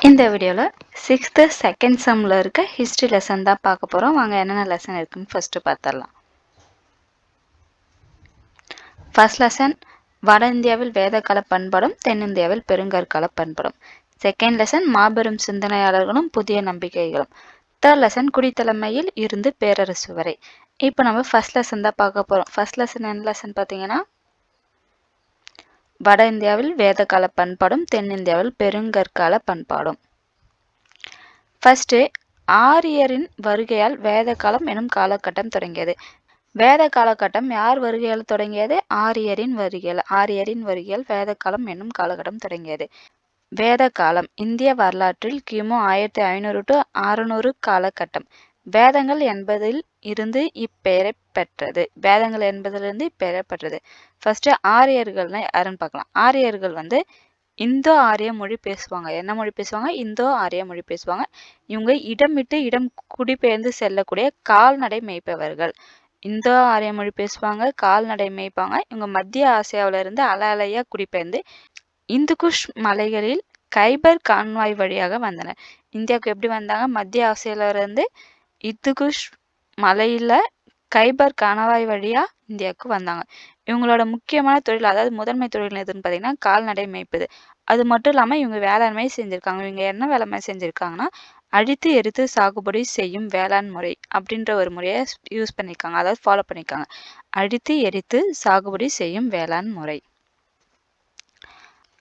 இந்த வீடியோவில் 6th second செம்மில் இருக்க ஹிஸ்ட்ரி லெசன் தான் பார்க்க போகிறோம். வாங்க என்னென்ன லெசன் இருக்குன்னு ஃபஸ்ட்டு பார்த்துடலாம். ஃபர்ஸ்ட் லெசன் வட இந்தியாவில் வேதகால பண்பாடும் தென்னிந்தியாவில் பெருங்கற்கால பண்பாடும். செகண்ட் லெசன் மாபெரும் சிந்தனையாளர்களும் புதிய நம்பிக்கைகளும். தேர்ட் லெசன் குடித்தலைமையில் இருந்து பேரரசு வரை. இப்போ நம்ம ஃபர்ஸ்ட் லெசன் தான் பார்க்க போகிறோம். ஃபர்ஸ்ட் லெசன் என்ன லெசன் பார்த்தீங்கன்னா வட இந்தியாவில் வேதகால பண்பாடும் தென்னிந்தியாவில் பெருங்கற்கால பண்பாடும். ஃபர்ஸ்ட் ஆரியரின் வருகையால் வேத காலம் எனும் காலகட்டம் தொடங்கியது. வேத காலகட்டம் யார் வருகையால் தொடங்கியது? ஆரியரின் வருகையால் வேத காலம் என்னும் காலகட்டம் தொடங்கியது. வேத காலம் இந்திய வரலாற்றில் கிமு 1500 to 600 காலகட்டம். வேதங்கள் என்பதில் இருந்து இப்பெயரை பெற்றது. ஃபர்ஸ்ட் ஆரியர்கள்னு யாருன்னு பார்க்கலாம். ஆரியர்கள் இந்தோ ஆரிய மொழி பேசுவாங்க. என்ன மொழி பேசுவாங்க? இந்தோ ஆரிய மொழி பேசுவாங்க. இவங்க இடம் விட்டு இடம் குடிபெயர்ந்து செல்லக்கூடிய கால்நடை மேய்ப்பவர்கள். இந்தோ ஆரிய மொழி பேசுவாங்க, கால்நடை மேய்ப்பாங்க. இவங்க மத்திய ஆசியாவில இருந்து அலையா குடிபெயர்ந்து இந்துகுஷ் மலைகளில் கைபர் கான்வாய் வழியாக வந்தனர். இந்தியாவுக்கு எப்படி வந்தாங்க? மத்திய ஆசியாவில இருந்து இந்துகுஷ் மலையில கைபர் கான்வாய் வழியா இந்தியாவுக்கு வந்தாங்க. இவங்களோட முக்கியமான தொழில், அதாவது முதன்மை தொழில் எதுன்னு பார்த்தீங்கன்னா கால்நடை மேய்ப்பது. அது மட்டும் இல்லாமல் இவங்க வேளாண்மை செஞ்சுருக்காங்க. இவங்க என்ன வேளாண்மை செஞ்சுருக்காங்கன்னா அழித்து எரித்து சாகுபடி செய்யும் வேளாண் முறை அப்படின்ற ஒரு முறையை யூஸ் பண்ணியிருக்காங்க, அதாவது ஃபாலோ பண்ணியிருக்காங்க. அழித்து எரித்து சாகுபடி செய்யும் வேளாண் முறை.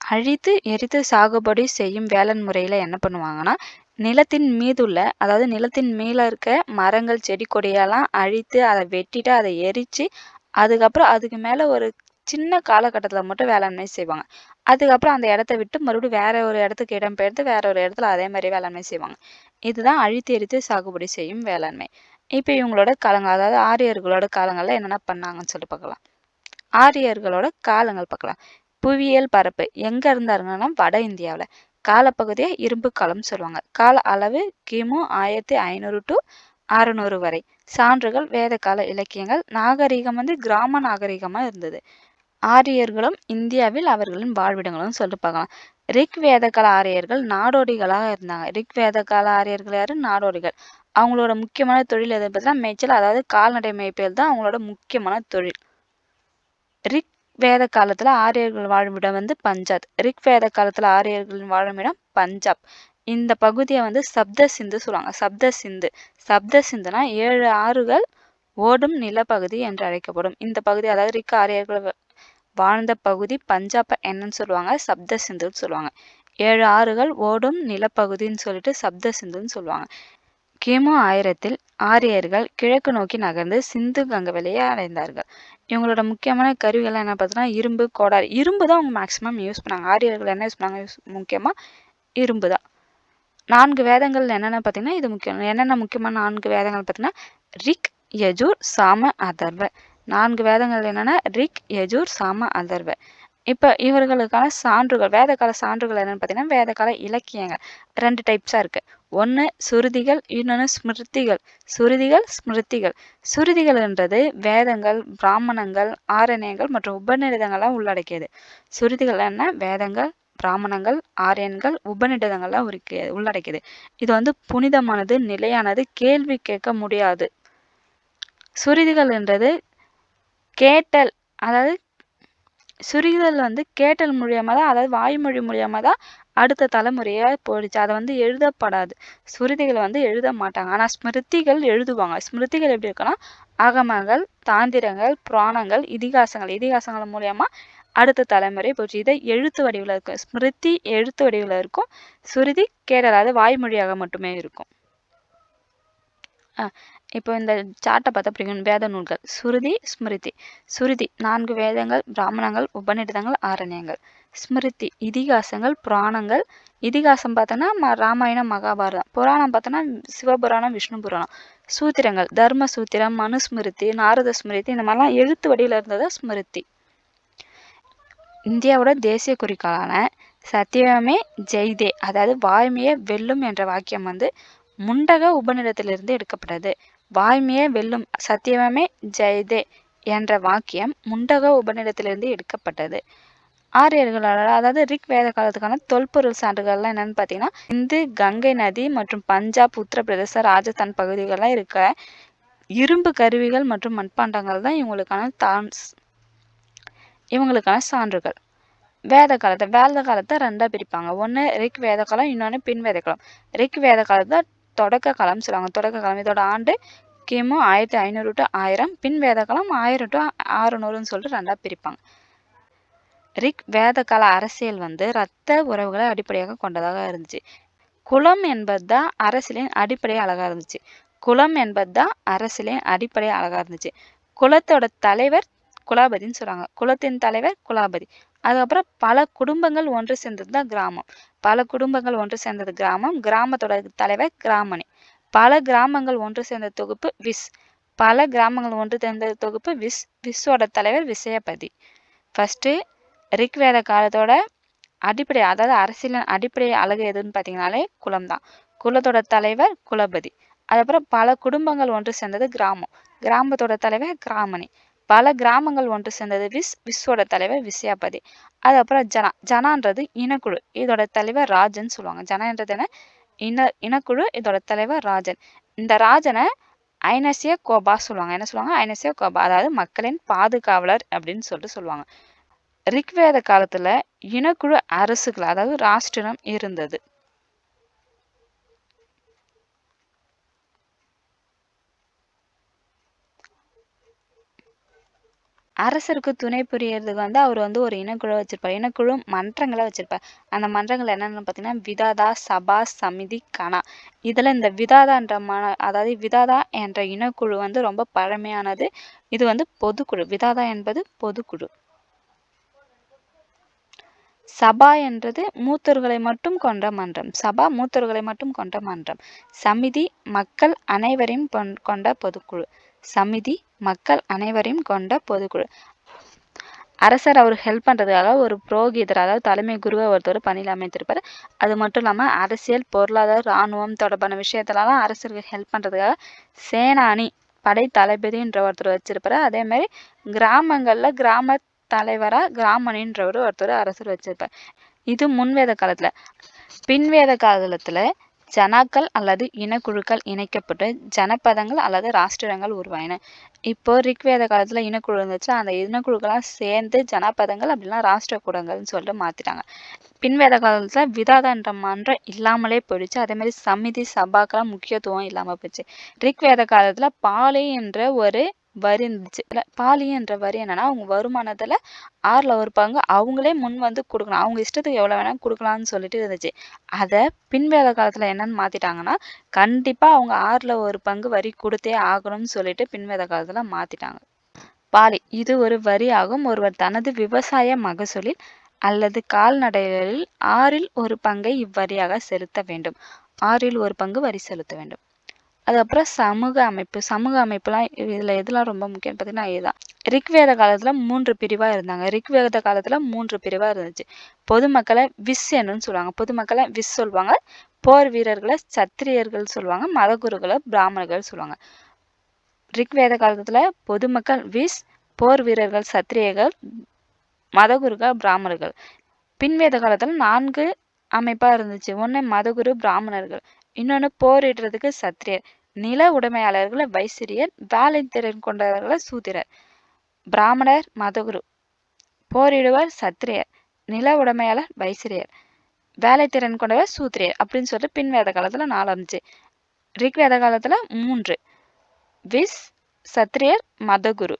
அழித்து எரித்து சாகுபடி செய்யும் வேளாண் முறையில் என்ன பண்ணுவாங்கன்னா நிலத்தின் மீதுள்ள, அதாவது நிலத்தின் மேலே இருக்க மரங்கள் செடி கொடியெல்லாம் அழித்து அதை வெட்டிட்டு அதை எரித்து அதுக்கப்புறம் அதுக்கு மேலே ஒரு சின்ன காலகட்டத்தில் மட்டும் வேளாண்மை செய்வாங்க. அதுக்கப்புறம் அந்த இடத்த விட்டு மறுபடியும் வேற ஒரு இடத்துக்கு இடம்பெயர்ந்து வேற ஒரு இடத்துல அதே மாதிரி வேளாண்மை செய்வாங்க. இதுதான் அழித்து எரித்து சாகுபடி செய்யும் வேளாண்மை. இப்போ இவங்களோட காலங்கள், அதாவது ஆரியர்களோட காலங்களில் என்னென்ன பண்ணாங்கன்னு சொல்லிட்டு பார்க்கலாம். ஆரியர்களோட காலங்கள் பார்க்கலாம். புவியியல் பரப்பு எங்கே இருந்தாருங்கன்னா வட இந்தியாவில். காலப்பகுதியை இரும்பு காலம் சொல்லுவாங்க. கால அளவு கிமு 1500 to 600 வரை. சான்றுகள் வேத கால இலக்கியங்கள். நாகரிகம் கிராம நாகரிகமாக இருந்தது. ஆரியர்களும் இந்தியாவில் அவர்களின் வாழ்விடங்களும் சொல்லிட்டு பார்க்கலாம். ரிக் வேத கால ஆரியர்கள் நாடோடிகளாக இருந்தாங்க. ரிக் வேத கால ஆரியர்கள் யாரு? நாடோடிகள். அவங்களோட முக்கியமான தொழில் எதை பார்த்தீங்கன்னா மேய்ச்சல், அதாவது கால்நடை மேய்ப்பல் தான் அவங்களோட முக்கியமான தொழில். ரிக் வேத காலத்துல ஆரியர்கள் வாழுமிடம் பஞ்சாப். ரிக் வேத காலத்துல ஆரியர்களின் வாழுமிடம் பஞ்சாப். இந்த பகுதியை சப்த சிந்து சொல்லுவாங்க. சப்த சிந்துனா 7 ஆறுகள் ஓடும் நிலப்பகுதி என்று அழைக்கப்படும். இந்த பகுதி, அதாவது ரிக் ஆரியர்கள் வாழ்ந்த பகுதி பஞ்சாப் என்னன்னு சொல்லுவாங்க? சப்த சிந்துன்னு சொல்லுவாங்க. 7 ஆறுகள் ஓடும் நிலப்பகுதின்னு சொல்லிட்டு சப்த சிந்துன்னு சொல்லுவாங்க. கிமு 1000 ஆரியர்கள் கிழக்கு நோக்கி நகர்ந்து சிந்து கங்கவெளியை அடைந்தார்கள். இவங்களோட முக்கியமான கருவிகள் என்ன பார்த்தீங்கன்னா இரும்பு, கோடாரி. இரும்பு தான் அவங்க மேக்சிமம் யூஸ் பண்ணாங்க. ஆரியர்கள் என்ன யூஸ் பண்ணாங்க? முக்கியமாக இரும்பு தான். 4 வேதங்கள் என்னென்ன பார்த்தீங்கன்னா இது முக்கியம். என்னென்ன முக்கியமான 4 வேதங்கள் பார்த்தீங்கன்னா ரிக், யஜூர், சாம, அதர்வ. 4 வேதங்கள் என்னென்னா ரிக், யஜூர், சாம, அதர்வ. இப்போ இவர்களுக்கான சான்றுகள், வேதகால சான்றுகள் என்னென்னு பார்த்தீங்கன்னா வேதகால இலக்கியங்கள் 2 டைப்ஸாக இருக்குது. ஒன்று சுருதிகள், இன்னொன்று ஸ்மிருதிகள். ஸ்மிருதிகள். சுருதிகள்ன்றது வேதங்கள், பிராமணங்கள், ஆரண்யங்கள் மற்றும் உபநிடதங்கள்லாம் உள்ளடக்கியது. சுருதிகள் என்ன? வேதங்கள், பிராமணங்கள், ஆரியன்கள், உபநிடதங்கள்லாம் உள்ளடக்கியது. இது புனிதமானது, நிலையானது, கேள்வி கேட்க முடியாது. சுருதிகள்ன்றது கேட்டல், அதாவது சுருதிகள் கேட்டல் மூலியமாக தான், அதாவது வாய்மொழி மூலியமாக தான் அடுத்த தலைமுறையாக போயிடுச்சு. அதை எழுதப்படாது. சுருதிகள் எழுத மாட்டாங்க. ஆனால் ஸ்மிருதிகள் எழுதுவாங்க. ஸ்மிருதிகள் எப்படி இருக்குன்னா ஆகமங்கள், தாந்திரங்கள், புராணங்கள், இதிகாசங்கள் மூலியமா அடுத்த தலைமுறை போச்சு. இதை எழுத்து வடிவில் இருக்கும். ஸ்மிருதி எழுத்து வடிவில் இருக்கும். சுருதி கேட்டல், அது வாய்மொழியாக மட்டுமே இருக்கும். இப்போ இந்த சார்ட்டை பார்த்தா பிடிக்கும். வேத நூல்கள் சுருதி, ஸ்மிருதி. சுருதி 4 வேதங்கள், பிராமணங்கள், உபநிடதங்கள், ஆரண்யங்கள். ஸ்மிருதி இதிகாசங்கள், புராணங்கள். இதிகாசம் பார்த்தோன்னா ராமாயணம், மகாபாரதம். புராணம் பார்த்தோன்னா சிவபுராணம், விஷ்ணு புராணம். சூத்திரங்கள் தர்ம சூத்திரம், மனுஸ்மிருதி, நாரத ஸ்மிருதி, இந்த மாதிரிலாம் எழுத்து வடிவில் இருந்தது ஸ்மிருதி. இந்தியாவோட தேசிய குறிக்கோளான சத்தியமே ஜெய்தே, அதாவது வாய்மையை வெல்லும் என்ற வாக்கியம் முண்டக உபநிடத்திலிருந்து எடுக்கப்பட்டது. வாய்மையை வெல்லும், சத்தியமே ஜெயதே என்ற வாக்கியம் முண்டக உபநிடத்திலிருந்து எடுக்கப்பட்டது. ஆரியர்களால், அதாவது ரிக் வேத காலத்துக்கான தொல்பொருள் சான்றுகள்லாம் என்னன்னு பார்த்தீங்கன்னா, இந்து கங்கை நதி மற்றும் பஞ்சாப், உத்தரப்பிரதேச, ராஜஸ்தான் பகுதிகள்லாம் இருக்க இரும்பு கருவிகள் மற்றும் மண்பாண்டங்கள் தான் இவங்களுக்கான சான்றுகள். வேத காலத்தை ரெண்டா பிரிப்பாங்க. ஒன்று ரிக் வேத காலம், இன்னொன்று பின் வேத காலம். ரிக் வேத காலத்தை தொடக்க காலம் சொல்லுவாங்க. தொடக்க காலம் இதோட ஆண்டு கிமு 1500 to 1000. பின் வேத காலம் 1000 to 600ன்னு சொல்லிட்டு ரெண்டா பிரிப்பாங்க. ரிக் வேத கால அரசியல் இரத்த உறவுகளை அடிப்படையாக கொண்டதாக இருந்துச்சு. குலம் என்பது தான் அரசியலின் அடிப்படை அழகா இருந்துச்சு. குலத்தோட தலைவர் குலாபதின்னு சொல்றாங்க. குலத்தின் தலைவர் குலாபதி. அதுக்கப்புறம் பல குடும்பங்கள் ஒன்று சேர்ந்தது தான் கிராமம். கிராமத்தோட தலைவர் கிராமணி. பல கிராமங்கள் ஒன்று சேர்ந்த தொகுப்பு விஸ். விஸ்ஸோட தலைவர் விசயபதி. ஃபர்ஸ்ட் ரிக் வேத காலத்தோட அடிப்படை, அதாவது அரசியலின் அடிப்படை அழகு எதுன்னு பார்த்தீங்கன்னாலே குலம் தான். குலத்தோட தலைவர் குலபதி. அதுக்கப்புறம் பல குடும்பங்கள் ஒன்று சேர்ந்தது கிராமம். கிராமத்தோட தலைவர் கிராமணி. பல கிராமங்கள் ஒன்று சேர்ந்தது விஸ்ஸோட தலைவர் விசயபதி. அதுக்கப்புறம் ஜனான்றது இனக்குழு. இதோட தலைவர் ராஜன் சொல்லுவாங்க. ஜனான்றது என்ன? இனக்குழு. இதோட தலைவர் ராஜன். இந்த ராஜனை ஐனசிய கோபா சொல்லுவாங்க. என்ன சொல்லுவாங்க? ஐனசிய கோபா, அதாவது மக்களின் பாதுகாவலர் அப்படின்னு சொல்லுவாங்க. ரிக்வேத காலத்துல இனக்குழு அரசுகள், அதாவது ராஷ்டிரம் இருந்தது. அரசருக்கு துணை புரியறதுக்கு அவர் ஒரு இனக்குழு வச்சிருப்பார். இனக்குழு மன்றங்களை வச்சிருப்பார். அந்த மன்றங்கள் என்னென்னு பார்த்தீங்கன்னா விதாதா, சபா, சமிதி, கணா. இதில் இந்த விதாதா என்ற இனக்குழு ரொம்ப பழமையானது. இது பொதுக்குழு. விதாதா என்பது பொதுக்குழு. சபா என்றது மூத்தோர்களை மட்டும் கொண்ட மன்றம். சமிதி மக்கள் அனைவரையும் கொண்ட பொதுக்குழு. அரசர் அவர் ஹெல்ப் பண்றதுக்காக ஒரு புரோகிதர், அதாவது தலைமை குருவை ஒருத்தர் பணியில் அமைத்திருப்பார். அது மட்டும் இல்லாமல் அரசியல், பொருளாதார, இராணுவம் தொடர்பான விஷயத்துலலாம் அரசருக்கு ஹெல்ப் பண்றதுக்காக சேனானி, படை தளபதின்ற ஒருத்தர் வச்சிருப்பாரு. அதே மாதிரி கிராமங்கள்ல கிராம தலைவரா கிராமணின்றவர் ஒருத்தர் அரசர் வச்சிருப்பார். இது முன்வேத காலத்துல. பின்வேத காலத்துல ஜனாக்கள் அல்லது இனக்குழுக்கள் இணைக்கப்பட்டு ஜனபதங்கள் அல்லது ராஷ்டிரங்கள் உருவாயின. இப்போ ரிக்வேத காலத்துல இனக்குழு இருந்துச்சு. அந்த இனக்குழுக்கெல்லாம் சேர்ந்து ஜனபதங்கள் அப்படின்னா ராஷ்டிர கூடங்கள்னு சொல்லிட்டு மாத்திட்டாங்க. பின்வேத காலத்துல விதாதா என்ற மன்றம் இல்லாமலே போயிடுச்சு. அதே மாதிரி சமிதி, சபாக்கெல்லாம் முக்கியத்துவம் இல்லாம போயிடுச்சு. ரிக்வேத காலத்துல பாலி என்ற ஒரு வரி இருந்துச்சு. பாலி என்ற வரி என்னன்னா, அவங்க வருமானத்துல 6ல் ஒரு பங்கு அவங்களே முன் கொடுக்கணும். அவங்க இஷ்டத்துக்கு எவ்வளவு வேணா கொடுக்கலாம்னு சொல்லிட்டு இருந்துச்சு. அதை பின்வேத காலத்துல என்னன்னு மாத்திட்டாங்கன்னா, கண்டிப்பா அவங்க 6ல் ஒரு பங்கு வரி கொடுத்தே ஆகணும்னு சொல்லிட்டு பின்வேத காலத்துல மாத்திட்டாங்க. பாலி இது ஒரு வரி ஆகும். ஒருவர் தனது விவசாய மகசூலில் அல்லது கால்நடைகளில் 6ல் ஒரு பங்கை இவ்வரியாக செலுத்த வேண்டும். 6ல் ஒரு பங்கு வரி செலுத்த வேண்டும். அதுக்கப்புறம் சமூக அமைப்புலாம் இதுல எதெல்லாம் ரொம்ப முக்கியம் பார்த்தீங்கன்னா இதுதான். ரிக்வேத காலத்துல 3 பிரிவா இருந்துச்சு. பொதுமக்களை விஸ்ன்னு சொல்லுவாங்க. போர் வீரர்களை சத்திரியர்கள் சொல்லுவாங்க. மதகுருகளை பிராமணர்கள் சொல்லுவாங்க. ரிக்வேத காலத்துல பொதுமக்கள் விஸ், போர் வீரர்கள் சத்திரியர்கள், மதகுருகள் பிராமணர்கள். பின்வேத காலத்துல 4 அமைப்பா இருந்துச்சு. ஒன்று மதகுரு பிராமணர்கள், இன்னொன்று போரிடுறதுக்கு சத்திரியர், நில உடைமையாளர்களை வைசிரியர், வேலை திறன் கொண்டவர்களை சூத்திரர். பிராமணர் மதகுரு, போரிடுவர் சத்திரியர், நில உடைமையாளர் வைசிரியர், வேலை திறன் கொண்டவர் சூத்திரியர் அப்படின்னு சொல்லிட்டு பின்வேத காலத்துல 4 இருந்துச்சு. ரிக்வேத காலத்துல 3, விஸ், சத்திரியர், மதகுரு.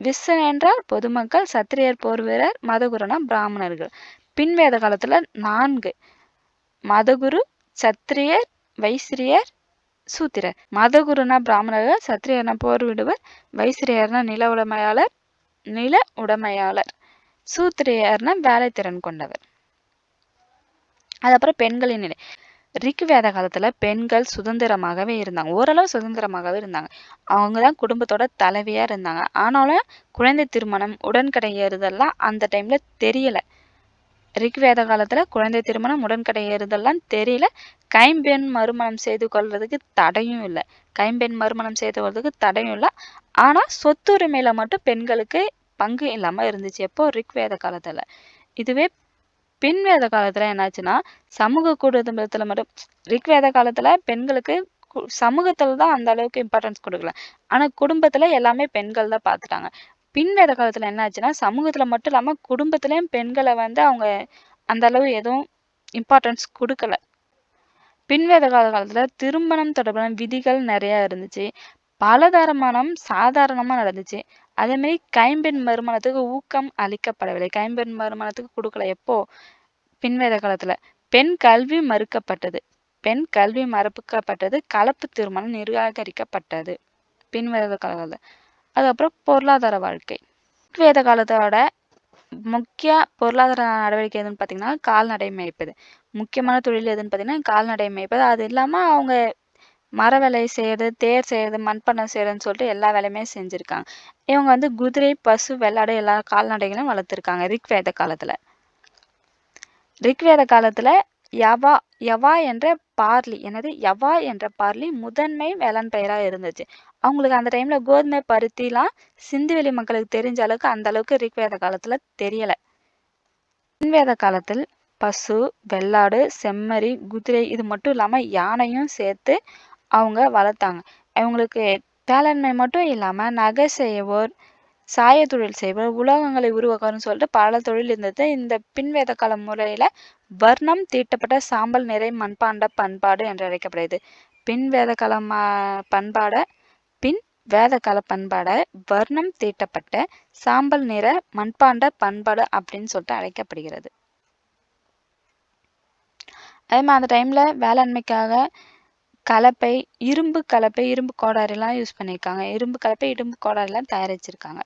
விஸ் என்றால் பொதுமக்கள், சத்திரியர் போர் வீரர், மதகுருனா பிராமணர்கள். பின்வேத காலத்துல 4, மதகுரு, சத்திரியர், வைசிரியர், சூத்திரர். மதகுருனா பிராமணர்கள், சத்திரியர்னா போர் விடுவர், வைசிரியர்னா நில உடைமையாளர், சூத்திரியர்னா வேலை திறன் கொண்டவர். அதுக்கப்புறம் பெண்களின் நிலை. ரிக்வேத காலத்துல பெண்கள் சுதந்திரமாகவே இருந்தாங்க. ஓரளவு சுதந்திரமாகவே இருந்தாங்க. அவங்கதான் குடும்பத்தோட தலைவியா இருந்தாங்க. ஆனாலும் குழந்தை திருமணம், உடன்கடை ஏறுதல்லாம் அந்த டைம்ல தெரியல. ரிக்வேத காலத்துல குழந்தை திருமணம், உடன்கடை ஏறுதல்லாம் தெரியல. கைம்பெண் மறுமணம் செய்து கொள்வதற்கு தடையும் இல்லை. ஆனா சொத்துரிமையில மட்டும் பெண்களுக்கு பங்கு இல்லாம இருந்துச்சு. எப்போ? ரிக்வேத காலத்துல. இதுவே பின்வேத காலத்துல என்னாச்சுன்னா, சமூக குடும்பத்துல மட்டும் ரிக்வேத காலத்துல பெண்களுக்கு சமூகத்துல தான் அந்த அளவுக்கு இம்பார்ட்டன்ஸ் கொடுக்கல. ஆனா குடும்பத்துல எல்லாமே பெண்கள் தான் பார்த்துட்டாங்க. பின்வேத காலத்துல என்ன ஆச்சுன்னா, சமூகத்துல மட்டும் இல்லாம குடும்பத்திலயும் பெண்களை வந்து அவங்க அந்த அளவு எதுவும் இம்பார்ட்டன்ஸ் கொடுக்கல. பின்வேத காலத்துல திருமணம் தொடர்பான விதிகள் நிறைய இருந்துச்சு. பலதரமானம் சாதாரணமா நடந்துச்சு. அதே மாதிரி கைம்பெண் மறுமணத்துக்கு ஊக்கம் அளிக்கப்படவில்லை. கைம்பெண் மறுமணத்துக்கு கொடுக்கல. எப்போ? பின்வேத காலத்துல. பெண் கல்வி மறுக்கப்பட்டது. பெண் கல்வி மறுக்கப்பட்டது. கலப்பு திருமணம் நிராகரிக்கப்பட்டது பின்வேத காலத்துல. அதுக்கப்புறம் பொருளாதார வாழ்க்கை. ரிக்வேத காலத்தோட முக்கிய பொருளாதார நடவடிக்கை எதுன்னு பார்த்தீங்கன்னா கால்நடை மேய்ப்பது. முக்கியமான தொழில் எதுன்னு பார்த்தீங்கன்னா கால்நடை மேய்ப்பது. அது இல்லாமல் அவங்க மர வேலை செய்யறது, தேர் செய்யறது, மண்பாண்டம் செய்யறதுன்னு சொல்லிட்டு எல்லா வேலையுமே செஞ்சுருக்காங்க. இவங்க வந்து குதிரை, பசு, வெள்ளாடு எல்லா கால்நடைகளையும் வளர்த்துருக்காங்க ரிக்வேத காலத்துல. ரிக்வேத காலத்துல யவா என்ற பார்லி முதன்மை வேளாண் பயிரா இருந்துச்சு. அவங்களுக்கு அந்த டைம்ல கோதுமை, பருத்திலாம் சிந்துவெளி மக்களுக்கு தெரிஞ்ச அளவுக்கு அந்த அளவுக்கு ரிக்வேத காலத்துல தெரியல. பின்வேத காலத்தில் பசு, வெள்ளாடு, செம்மறி, குதிரை இது மட்டும் இல்லாம யானையும் சேர்த்து அவங்க வளர்த்தாங்க. அவங்களுக்கு வேளாண்மை மட்டும் இல்லாம நகை செய்வோர், சாய தொழில் செய்வோர், உலோகங்களை உருவாக்குறன்னு சொல்லிட்டு பல தொழில் இருந்தது. இந்த பின்வேத கால முறையில வர்ணம் தீட்டப்பட்ட சாம்பல் நிறை மண்பாண்ட பண்பாடு என்று அழைக்கப்படுது. பின் வேதகால பண்பாட வர்ணம் தீட்டப்பட்ட சாம்பல் நிற மண்பாண்ட பண்பாடு அப்படின்னு சொல்லிட்டு அழைக்கப்படுகிறது. அதே மாதிரி அந்த டைம்ல வேளாண்மைக்காக கலப்பை, இரும்பு கோடாரிலாம் யூஸ் பண்ணியிருக்காங்க. இரும்பு கலப்பை, இரும்பு கோடாரிலாம் தயாரிச்சிருக்காங்க.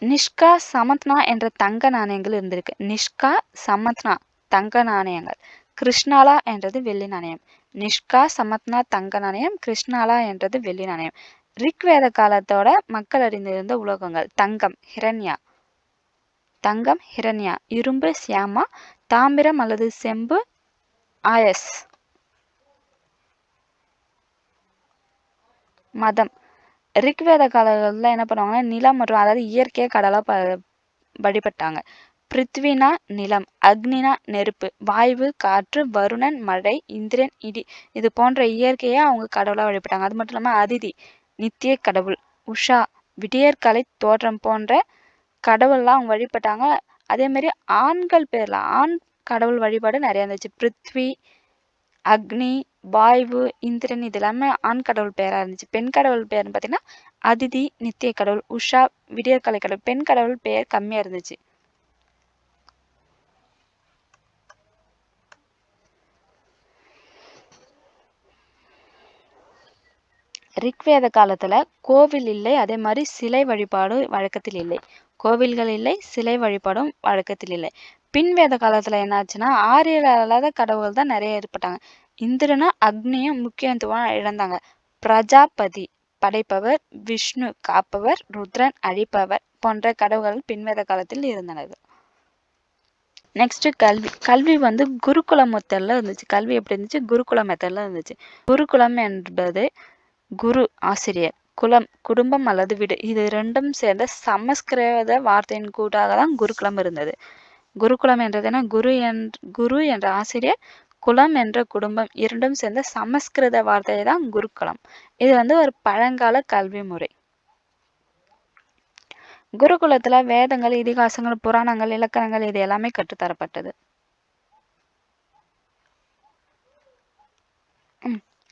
நிஷ்கா சமத்னா என்ற தங்க நாணயங்கள் இருந்திருக்கு. நிஷ்கா சமத்னா தங்க நாணயங்கள். கிருஷ்ணாலா என்றது வெள்ளி நாணயம். நிஷ்கா சமத்னா தங்க நாணயம், கிருஷ்ணாலா என்றது வெள்ளி நாணயம். ரிக்வேத காலத்தோட மக்கள் அறிந்திருந்த உலோகங்கள். தங்கம் ஹிரண்யா, இரும்பு சியாமா, தாமிரம் அல்லது செம்பு ஆயஸ். மதம். ரிக்வேத காலங்களில் என்ன பண்ணுவாங்கன்னா நிலம் மற்றும் அதாவது இயற்கையை கடலாக வழிபட்டாங்க. பிருத்வினா நிலம், அக்னினா நெருப்பு, வாயு காற்று, வருணன் மழை, இந்திரன் இடி இது போன்ற இயற்கையை அவங்க கடவுளாக வழிபட்டாங்க. அது மட்டும் இல்லாமல் அதிதி நித்திய கடவுள், உஷா விடியற்கலை தோற்றம் போன்ற கடவுள்லாம் அவங்க வழிபட்டாங்க. அதே மாதிரி ஆண்கள் பேர்ல ஆண் கடவுள் வழிபாடு நிறைய இருந்துச்சு. பிருத்வி, அக்னி, வாயு, இந்திரன் இது எல்லாமே ஆண் கடவுள் பேரா இருந்துச்சு. பெண் கடவுள் பேர்னு பார்த்தீங்கன்னா அதிதி நித்திய கடவுள், உஷா விடியற்கலை கடவுள். பெண் கடவுள் பெயர் கம்மியா இருந்துச்சு. ரிக்வேத காலத்துல கோவில் இல்லை, அதே மாதிரி சிலை வழிபாடு வழக்கத்தில் இல்லை. கோவில்கள் இல்லை, சிலை வழிபாடும் வழக்கத்தில் இல்லை. பின்வேத காலத்துல என்னாச்சுன்னா ஆரியர் அல்லாத கடவுள் தான் நிறைய ஏற்பட்டாங்க. இந்திரனும் அக்னியும் முக்கியத்துவம் இழந்தாங்க. பிரஜாபதி படைப்பவர், விஷ்ணு காப்பவர், ருத்ரன் அழிப்பவர் போன்ற கடவுள்கள் பின்வேத காலத்தில் இருந்தனர். நெக்ஸ்ட் கல்வி வந்து குருகுல மெத்தட்ல இருந்துச்சு. கல்வி எப்படி இருந்துச்சு? குருகுல மெத்தட்ல இருந்துச்சு. குருகுலம் என்பது குரு ஆசிரியர், குலம் குடும்பம் அல்லது வீடு இது ரெண்டும் சேர்ந்த சமஸ்கிருத வார்த்தையின் கூட்டாக தான் குருகுலம் இருந்தது. குருகுலம் என்றது என்ன? குரு என்ற ஆசிரியர், குலம் என்ற குடும்பம் இரண்டும் சேர்ந்த சமஸ்கிருத வார்த்தை தான் குருகுலம். இது வந்து ஒரு பழங்கால கல்வி முறை. குருகுலத்துல வேதங்கள், இதிகாசங்கள், புராணங்கள், இலக்கணங்கள் இது எல்லாமே கற்றுத்தரப்பட்டது.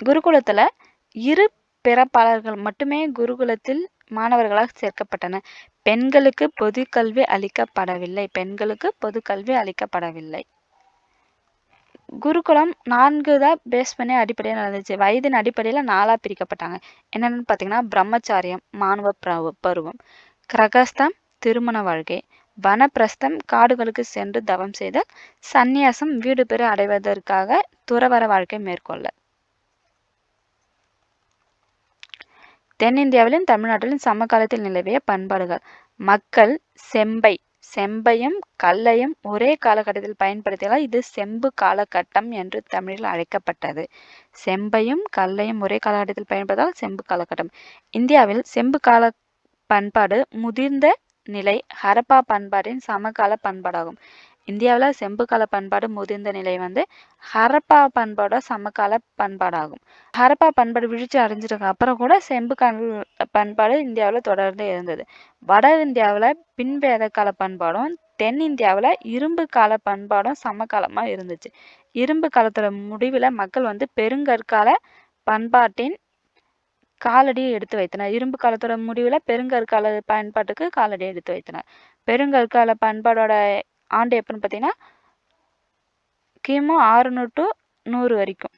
குருகுலத்துல இரு பிறப்பாளர்கள் மட்டுமே குருகுலத்தில் மாணவர்களாக சேர்க்கப்பட்டனர். பெண்களுக்கு பொது கல்வி அளிக்கப்படவில்லை. குருகுலம் 4 தான் பேஸ் பண்ணி அடிப்படையில் நடந்துச்சு. வயதின் அடிப்படையில் 4 பிரிக்கப்பட்டாங்க. என்னென்னு பார்த்தீங்கன்னா பிரம்மச்சாரியம் மாணவ பருவம், கிரகஸ்தம் திருமண வாழ்க்கை, வனப்பிரஸ்தம் காடுகளுக்கு சென்று தவம் செய்தல், சந்நியாசம் வீடு பெற அடைவதற்காக துறவற வாழ்க்கை மேற்கொள்ள. தென்னிந்தியாவிலும் தமிழ்நாட்டிலும் சமகாலத்தில் நிலவிய பண்பாடுகள். மக்கள் செம்பையும் கல்லையும் ஒரே காலகட்டத்தில் பயன்படுத்தியதால் இது செம்பு காலகட்டம் என்று தமிழில் அழைக்கப்பட்டது. செம்பையும் கல்லையும் ஒரே காலகட்டத்தில் பயன்படுத்தால் செம்பு காலகட்டம். இந்தியாவில் செம்பு பண்பாடு முதிர்ந்த நிலை ஹரப்பா பண்பாட்டின் சமகால பண்பாடாகும். இந்தியாவில் செம்பு கால பண்பாடு முதிர்ந்த நிலை வந்து ஹரப்பா பண்பாடோட சமகால பண்பாடாகும். ஹரப்பா பண்பாடு வீழ்ச்சி அடைஞ்சதுக்கு அப்புறம் கூட செம்பு கால பண்பாடு இந்தியாவில் தொடர்ந்து இருந்தது. வட இந்தியாவில் பின்வேத கால பண்பாடும் தென் இந்தியாவில் இரும்பு கால பண்பாடும் சமகாலமாக இருந்துச்சு. இரும்பு காலத்தோட முடிவில் மக்கள் வந்து பெருங்கற்கால பண்பாட்டின் காலடியை எடுத்து வைத்தனர். இரும்பு காலத்தோட முடிவில் பெருங்கற்கால பயன்பாட்டுக்கு காலடியை எடுத்து வைத்தனர். பெருங்கற்கால பண்பாடோட ஆண்டு எப்படின்னு பார்த்தீங்கன்னா கிமு 600 to 100 வரைக்கும்.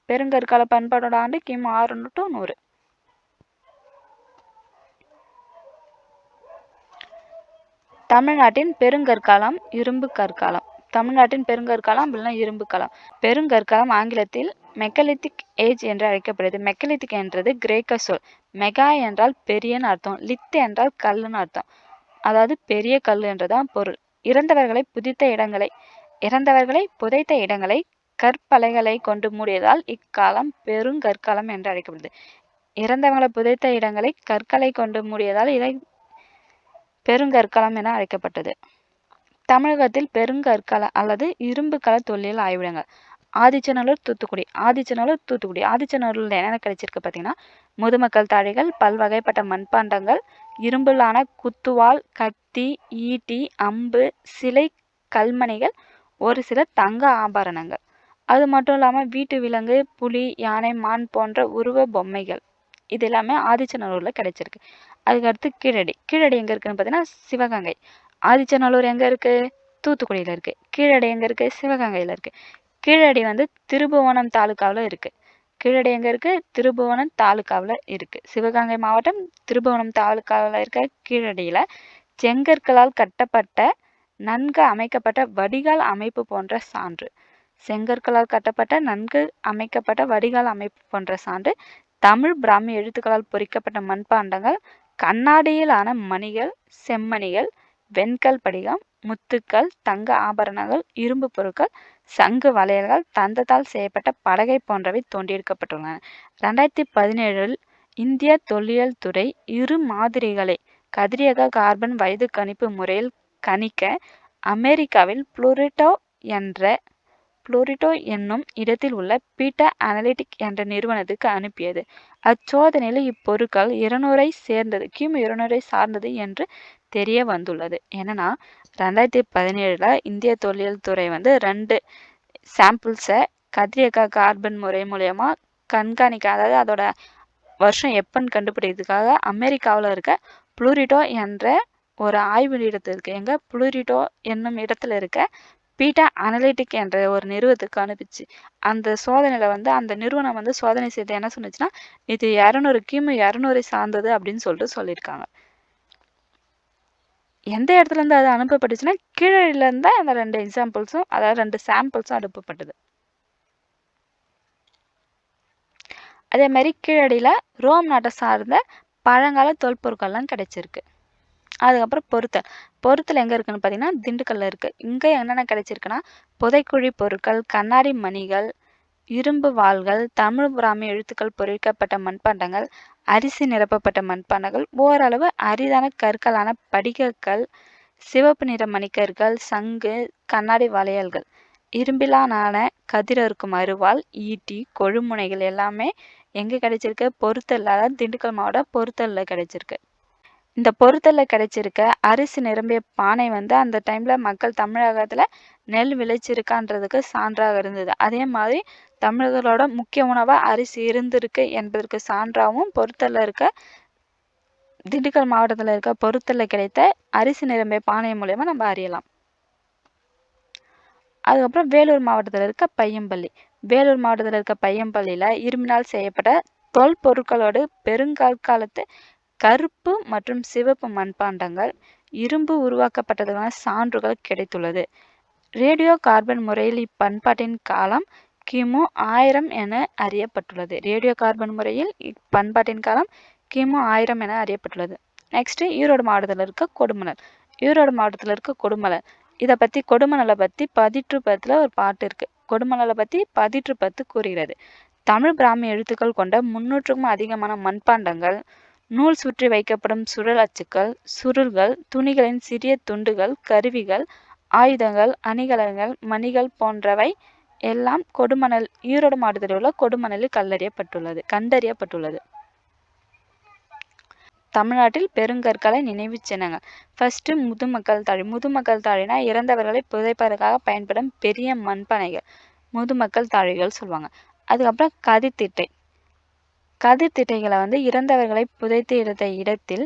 பெருங்கற்கால பண்பாடோட ஆண்டு கிமு 600 to 100. தமிழ்நாட்டின் பெருங்கற்காலம் இரும்பு கற்காலம். தமிழ்நாட்டின் பெருங்கற்காலம் அப்படின்னா இரும்பு காலம். பெருங்கற்காலம் ஆங்கிலத்தில் மெக்கலித்திக் ஏஜ் என்று அழைக்கப்படுது. மெக்கலித்திக் என்றது கிரேக்க சொல். மெகா என்றால் பெரியன்னு அர்த்தம். லித் என்றால் கல்லுன்னு அர்த்தம். அதாவது பெரிய கல் என்றுதான் பொருள். இறந்தவர்களை புதைத்த இடங்களை கற்பலைகளை கொண்டு மூடியதால் இக்காலம் பெருங்கற்காலம் என்று அழைக்கப்படுது. இறந்தவர்களை புதைத்த இடங்களை கற்களை கொண்டு மூடியதால் இதை பெருங்கற்காலம் என அழைக்கப்பட்டது. தமிழகத்தில் பெருங்கற்கால அல்லது இரும்பு கால தொல்லியல் ஆய்விடங்கள். ஆதிச்சநல்லூர் தூத்துக்குடி. ஆதிச்சநல்லூர்ல என்னென்ன கிடைச்சிருக்கு பார்த்தீங்கன்னா முதுமக்கள் தாழிகள், பல்வகைப்பட்ட மண்பாண்டங்கள், இரும்பிலான குத்துவாள், கத்தி, ஈட்டி, அம்பு, சிலை, கல்மணிகள், ஒரு சில தங்க ஆபரணங்கள். அது மட்டும் இல்லாமல் வீட்டு விலங்கு, புலி, யானை, மான் போன்ற உருவ பொம்மைகள் இது எல்லாமே ஆதிச்சநல்லூர்ல கிடைச்சிருக்கு. அதுக்கடுத்து கீழடி. கீழடி எங்க இருக்குன்னு பார்த்தீங்கன்னா சிவகங்கை. ஆதிச்சநல்லூர் எங்க இருக்கு? தூத்துக்குடியில இருக்கு. கீழடி எங்க இருக்கு? சிவகங்கையில இருக்கு. கீழடி வந்து திருபுவனம் தாலுக்காவில் இருக்கு. கீழடி எங்க இருக்கு? திருபுவனம் தாலுக்காவில் இருக்கு. சிவகங்கை மாவட்டம் திருபுவனம் தாலுக்காவில் இருக்க கீழடியில செங்கற்களால் கட்டப்பட்ட நன்கு அமைக்கப்பட்ட வடிகால் அமைப்பு போன்ற சான்று. செங்கற்களால் கட்டப்பட்ட நன்கு அமைக்கப்பட்ட வடிகால் அமைப்பு போன்ற சான்று, தமிழ் பிராமி எழுத்துக்களால் பொறிக்கப்பட்ட மண்பாண்டங்கள், கண்ணாடியிலான மணிகள், செம்மணிகள், வெண்கல் படிகம், முத்துக்கள், தங்க ஆபரணங்கள், இரும்பு பொருட்கள், சங்கு வளையல்கள், தந்தத்தால் செய்யப்பட்ட பலகை போன்றவை தோண்டியெடுக்கப்பட்டுள்ளன. 2017 இந்திய தொல்லியல் துறை இரு மாதிரிகளை கதிரியக்க கார்பன் வயது கணிப்பு முறையில் கணிக்க அமெரிக்காவில் புளோரிடோ என்னும் இடத்தில் உள்ள பீட்டா அனலிட்டிக் என்ற நிறுவனத்துக்கு அனுப்பியது. அச்சோதனையில் இப்பொருட்கள் 200 சேர்ந்தது கிமு 200 சார்ந்தது என்று தெரிய வந்துள்ளது. என்னன்னா 2017 இந்திய தொல்லியல் துறை வந்து 2 சாம்பிள்ஸை கதிரியக்க கார்பன் முறை மூலயமா கண்காணிக்க, அதாவது அதோட வருஷம் எப்பன்னு கண்டுபிடிக்கிறதுக்காக அமெரிக்காவில் இருக்க புளோரிடோ என்ற ஒரு ஆய்வு இடத்துல இருக்கு. எங்க புளோரிடோ என்னும் இடத்துல இருக்க பீட்டா அனலிட்டிக் என்ற ஒரு நிறுவனத்துக்கு அனுப்பிச்சு. அந்த சோதனையில வந்து அந்த நிறுவனம் வந்து சோதனை செய்து என்ன சொன்னுச்சுன்னா இது 200 கிமு 200 சார்ந்தது அப்படின்னு சொல்லியிருக்காங்க. எந்த இடத்துல இருந்து அது அனுப்பப்பட்டுச்சுன்னா கீழடியில இருந்தா அந்த 2 எக்ஸாம்பிள்ஸும், அதாவது 2 சாம்பிள்ஸும் அனுப்பப்பட்டது. அதே மாதிரி கீழடியில ரோம் நாட்டை சார்ந்த பழங்கால தொல்பொருட்கள்லாம் கிடைச்சிருக்கு. அதுக்கப்புறம் பொருத்தல் எங்க இருக்குன்னு பார்த்தீங்கன்னா திண்டுக்கல்ல இருக்கு. இங்க என்னென்ன கிடைச்சிருக்குன்னா புதைக்குழி பொருட்கள், கண்ணாடி மணிகள், இரும்பு வாள்கள், தமிழ் பிராமி எழுத்துக்கள் பொறிக்கப்பட்ட மண்பாண்டங்கள், அரிசி நிரப்பப்பட்ட மண்பாண்டங்கள், ஓரளவு அரிதான கற்களான படிகக்கல், சிவப்பு நிற மணிக்கற்கள், சங்கு, கண்ணாடி வளையல்கள், இரும்பிலான கதிரறுக்கும் அருவாள், ஈட்டி, கொழுமுனைகள் எல்லாமே எங்க கிடைச்சிருக்கு? பொருத்தல்ல, அதாவது திண்டுக்கல் மாவட்டம் பொருத்தல்ல கிடைச்சிருக்கு. இந்த பொருத்தல்ல கிடைச்சிருக்க அரிசி நிரம்பிய பானை வந்து அந்த டைம்ல மக்கள் தமிழகத்துல நெல் விளைச்சிருக்கான்றதுக்கு சான்றாக இருந்தது. அதே மாதிரி தமிழர்களோட முக்கிய உணவா அரிசி இருந்திருக்கு என்பதற்கு சான்றாகவும் பொருத்தல்ல இருக்க திண்டுக்கல் மாவட்டத்துல இருக்க பொருத்தல்ல கிடைத்த அரிசி நிரம்பிய பானை மூலயமா நம்ம அறியலாம். அதுக்கப்புறம் வேலூர் மாவட்டத்தில் இருக்க பையம்பள்ளி. வேலூர் மாவட்டத்தில் இருக்க பையம்பள்ளியில இரும்பினால் செய்யப்பட்ட தொல் பொருட்களோடு பெருங்கற்காலத்து கருப்பு மற்றும் சிவப்பு மண்பாண்டங்கள், இரும்பு உருவாக்கப்பட்டதற்கான சான்றுகள் கிடைத்துள்ளது. ரேடியோ கார்பன் முறையில் இப்பண்பாட்டின் காலம் கிமு 1000 என அறியப்பட்டுள்ளது. ரேடியோ கார்பன் முறையில் இப்பண்பாட்டின் காலம் கிமு 1000 என அறியப்பட்டுள்ளது. நெக்ஸ்ட் ஈரோடு மாவட்டத்தில் இருக்க கொடுமணல். ஈரோடு மாவட்டத்தில் இருக்க கொடுமணல், இதை பற்றி கொடுமணலை பற்றி பதிற்று 10ல் ஒரு பாட்டு இருக்கு. கொடுமணலை பற்றி பதிற்று 10 கூறுகிறது. தமிழ் பிராமி எழுத்துக்கள் கொண்ட 300க்கும் அதிகமான மண்பாண்டங்கள், நூல் சுற்றி வைக்கப்படும் சுழல் அச்சுக்கள், சுருள்கள், துணிகளின் சிறிய துண்டுகள், கருவிகள், ஆயுதங்கள், அணிகலன்கள், மணிகள் போன்றவை எல்லாம் கொடுமணல் ஈரோடு மாவட்டத்தில் உள்ள கொடுமணலில் கண்டறியப்பட்டுள்ளது. தமிழ்நாட்டில் பெருங்கற்கால நினைவு சின்னங்கள். ஃபர்ஸ்ட் முதுமக்கள் தாழி. முதுமக்கள் தாழினா இறந்தவர்களை புதைப்பதற்காக பயன்படும் பெரிய மண்பானைகள் முதுமக்கள் தாழிகள் சொல்லுவாங்க. அதுக்கப்புறம் கதிர்த்திட்டை. கதிர்த்திட்டைகளை இறந்தவர்களை புதைத்து எடுத்த இடத்தில்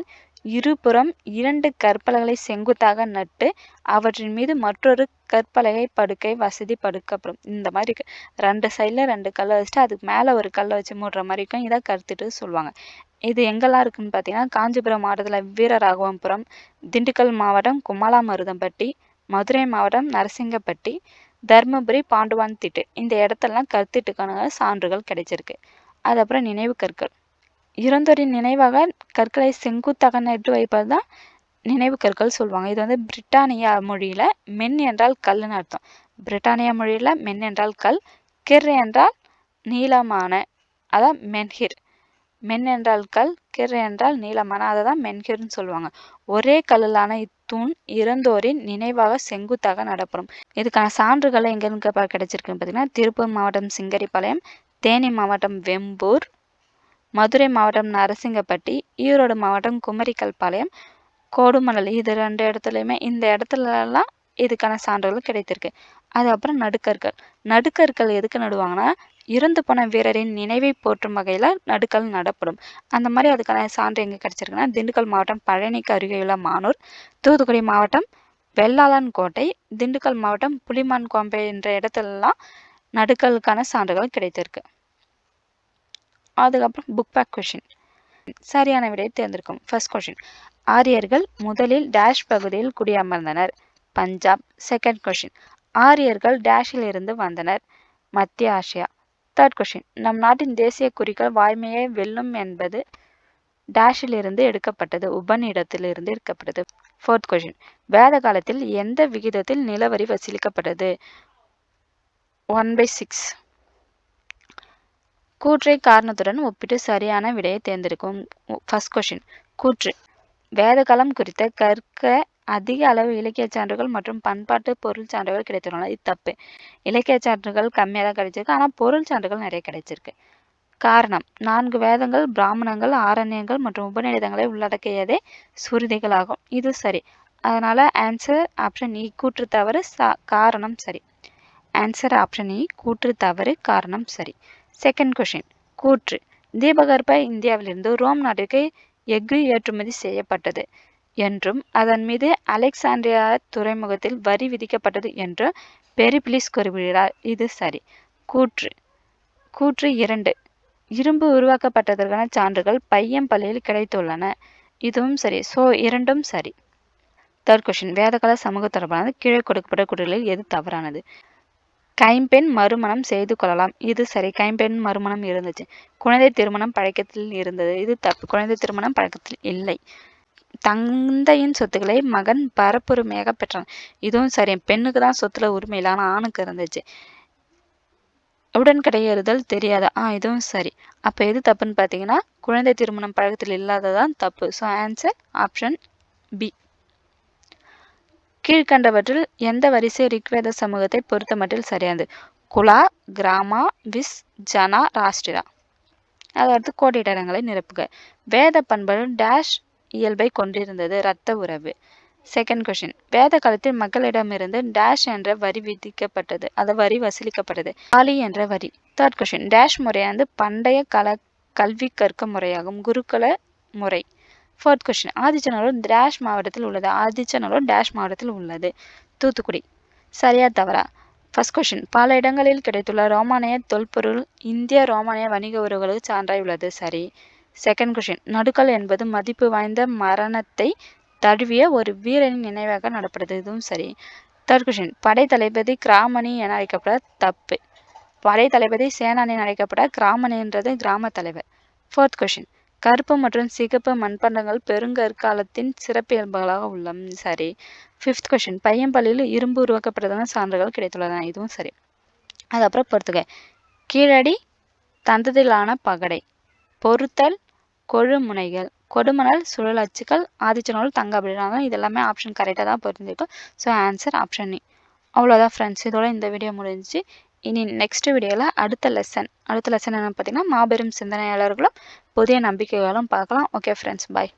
இருபுறம் 2 கற்பலகைகளை செங்குத்தாக நட்டு அவற்றின் மீது மற்றொரு கற்பலகை படுக்கை வசதி படுக்கப்படும். இந்த மாதிரி இருக்கு. 2 சைடில் 2 கல்லை வச்சுட்டு அதுக்கு மேலே ஒரு கல்லை வச்சு மூடுற மாதிரி இருக்கும். இதை கருத்துட்டு சொல்லுவாங்க. இது எங்கெல்லாம் இருக்குன்னு பார்த்தீங்கன்னா காஞ்சிபுரம் மாவட்டத்தில் வீரராகவபுரம், திண்டுக்கல் மாவட்டம் குமாலாமருதம்பட்டி, மதுரை மாவட்டம் நரசிங்கப்பட்டி, தர்மபுரி பாண்டுவான் திட்டு இந்த இடத்தெல்லாம் கருத்திட்டுக்கான சான்றுகள் கிடைச்சிருக்கு. அதுக்கப்புறம் நினைவு கற்கள். இறந்தோரின் நினைவாக கற்களை செங்குத்தாக நட்டு வைப்பது தான் நினைவு கற்கள் சொல்லுவாங்க. இது பிரிட்டானியா மொழியில மென் என்றால் கல்லுன்னு அர்த்தம். பிரிட்டானியா மொழியில மென் என்றால் கல், கிர் என்றால் நீளமான, அதான் மென்ஹிர். மென் என்றால் கல், கிர் என்றால் நீளமான, அதை தான் மென்ஹிர்னு சொல்லுவாங்க. ஒரே கல்லான இத்தூண் இறந்தோரின் நினைவாக செங்குத்தாக நடப்படும். இதுக்கான சான்றுகள் எங்கன்னு கிடைச்சிருக்குன்னு பார்த்தீங்கன்னா திருப்பூர் மாவட்டம் சிங்கரிபாளையம், தேனி மாவட்டம் வெம்பூர், மதுரை மாவட்டம் நரசிங்கப்பட்டி, ஈரோடு மாவட்டம் குமரிக்கல்பாளையம், கோடுமணல் இது 2 இடத்துலையுமே இந்த இடத்துலலாம் இதுக்கான சான்றுகள் கிடைத்திருக்கு. அதுக்கப்புறம் நடுக்கற்கள். நடுக்கற்கள் எதுக்கு நடுவாங்கன்னா இறந்து போன வீரரின் நினைவை போற்றும் வகையில் நடுக்கல் நடப்படும். அந்த மாதிரி அதுக்கான சான்று எங்கே கிடைச்சிருக்குன்னா திண்டுக்கல் மாவட்டம் பழனிக்கு அருகேயுள்ள மானூர், தூத்துக்குடி மாவட்டம் வெள்ளாளன் கோட்டை, திண்டுக்கல் மாவட்டம் புலிமான் கோம்பை என்ற இடத்துலலாம் நடுக்கலுக்கான சான்றுகள் கிடைத்திருக்கு. அதுக்கப்புறம் புக் பேக் கொஷின். சரியான விடையை தேர்ந்தெடுக்கும். ஃபர்ஸ்ட் கொஷின், ஆரியர்கள் முதலில் டேஷ் பகுதியில் குடியமர்ந்தனர். பஞ்சாப். செகண்ட் கொஷின், ஆரியர்கள் டேஷில் இருந்து வந்தனர். மத்திய ஆசியா. தேர்ட் கொஷின், நம் நாட்டின் தேசிய குறிக்கோள் வாய்மையை வெல்லும் என்பது டேஷில் இருந்து எடுக்கப்பட்டது. உபநிடத்தில் இருந்து எடுக்கப்பட்டது. ஃபோர்த் கொஷின், வேத காலத்தில் எந்த விகிதத்தில் நிலவரி வசூலிக்கப்பட்டது? 1/6. கூற்றை காரணத்துடன் ஒப்பிட்டு சரியான விடையை தேர்ந்தெடுக்கும். ஃபர்ஸ்ட் கொஷின், கூற்று. வேதகாலம் குறித்த கற்க அதிக அளவு இலக்கிய சான்றுகள் மற்றும் பண்பாட்டு பொருள் சான்றுகள் கிடைத்துள்ளன. இது தப்பு. இலக்கிய சான்றுகள் கம்மியாக தான் கிடைச்சிருக்கு, ஆனால் பொருள் சான்றுகள் நிறைய கிடைச்சிருக்கு. காரணம், 4 வேதங்கள், பிராமணங்கள், ஆரண்யங்கள் மற்றும் உபநிடதங்களை உள்ளடக்கியதே சுருதிகளாகும். இது சரி. அதனால ஆன்சர் ஆப்ஷன் இ, கூற்று தவறு, காரணம் சரி. ஆன்சர் ஆப்ஷன் இ, கூற்று தவறு, காரணம் சரி. செகண்ட் கொஷின், கூற்று. தீபகற்ப இந்தியாவிலிருந்து ரோம் நாட்டிற்கு எஃகு ஏற்றுமதி செய்யப்பட்டது என்றும் அதன் மீது அலெக்சாண்ட்ரியா துறைமுகத்தில் வரி விதிக்கப்பட்டது என்றும் பெரிபிலிஸ் குறிப்பிடுகிறார். இது சரி. கூற்று. கூற்று 2. இரும்பு உருவாக்கப்பட்டதற்கான சான்றுகள் பையம்பள்ளியில் கிடைத்துள்ளன. இதுவும் சரி. ஸோ இரண்டும் சரி. தேர்ட் கொஷின், வேதகால சமூக தொடர்பானது கீழே கொடுக்கப்பட்ட கூற்றுகளில் எது தவறானது? கைம்பெண் மறுமணம் செய்து கொள்ளலாம். இது சரி. கைம்பெண் மறுமணம் இருந்துச்சு. குழந்தை திருமணம் பழக்கத்தில் இருந்தது. இது தப்பு. குழந்தை திருமணம் பழக்கத்தில் இல்லை. தந்தையின் சொத்துக்களை மகன் பரப்புரிமையாக பெற்றான். இதுவும் சரி. பெண்ணுக்கு தான் சொத்துல உரிமை இல்லை, ஆனால் ஆணுக்கு இருந்துச்சு. உடன்கடையேறுதல் தெரியாதா? இதுவும் சரி. அப்போ எது தப்புன்னு பார்த்தீங்கன்னா குழந்தை திருமணம் பழக்கத்தில் இல்லாததான் தப்பு. So answer option B. கீழ்கண்டவற்றில் எந்த வரிசை ரிக்வேத சமூகத்தை பொறுத்த மட்டில் சரியானது? குலா, கிராமா, விஸ், ஜனா, ராஷ்டிரா. அதாவது கோடிட்டரங்களை நிரப்புக. வேத பண்புகள் டேஷ் இயல்பை கொண்டிருந்தது. இரத்த உறவு. செகண்ட் கொஷின், வேத காலத்தில் மக்களிடமிருந்து டேஷ் என்ற வரி விதிக்கப்பட்டது, அது வரி வசூலிக்கப்பட்டது. காலி என்ற வரி. தேர்ட் கொஷின், டேஷ் முறையானது பண்டைய கால கல்வி கற்கும் முறையாகும். குருகுல முறை. ஃபோர்த் கொஸ்டின், ஆதிச்சநல்லூர் டேஷ் மாவட்டத்தில் உள்ளது. ஆதிச்சநல்லூர் டேஷ் மாவட்டத்தில் உள்ளது. தூத்துக்குடி. சரியா தவறா? ஃபர்ஸ்ட் கொஸ்டின், பல இடங்களில் கிடைத்துள்ள ரோமானிய தொல்பொருள் இந்திய ரோமானிய வணிக உறவுகளுக்கு சான்றாய் உள்ளது. சரி. செகண்ட் கொஸ்டின், நடுக்கல் என்பது மதிப்பு வாய்ந்த மரணத்தை தழுவிய ஒரு வீரனின் நினைவாக நடப்படுது. இதுவும் சரி. தேர்ட் கொஸ்டின், படை தளபதி கிராமணி என அழைக்கப்பட தப்பு. படை தளபதி சேனானி என அழைக்கப்பட கிராமணின்றது கிராம தலைவர். ஃபோர்த் கொஸ்டின், கருப்பு மற்றும் சிகப்பு மண்பாண்டங்கள் பெருங்கற்காலத்தின் சிறப்பியல்புகளாக உள்ளன. சரி. ஃபிஃப்த் கொஸ்டின், பையம்பள்ளியில் இரும்பு உருவாக்கப்பட்டதான சான்றுகள் கிடைத்துள்ளன. இதுவும் சரி. அதுக்கப்புறம் பொறுத்துக. கீழடி தந்தத்திலான பகடை, பொறுத்தல், கொழுமுனைகள், கொடுமணல் சுழல் அச்சுக்கள் ஆதிச்சநூல் தங்க அப்படின்னாங்க. இது எல்லாமே ஆப்ஷன் கரெக்டாக தான் பொருந்திருக்கும். So answer option A. அவ்வளோதான் ஃப்ரெண்ட்ஸ், இதோட இந்த வீடியோ முடிஞ்சிச்சு. இனி நெக்ஸ்ட் வீடியோவில் அடுத்த லெசன் என்ன பார்த்தீங்கன்னா மாபெரும் சிந்தனையாளர்களும் புதிய நம்பிக்கைகளும் பார்க்கலாம். ஓகே ஃப்ரெண்ட்ஸ், பாய்.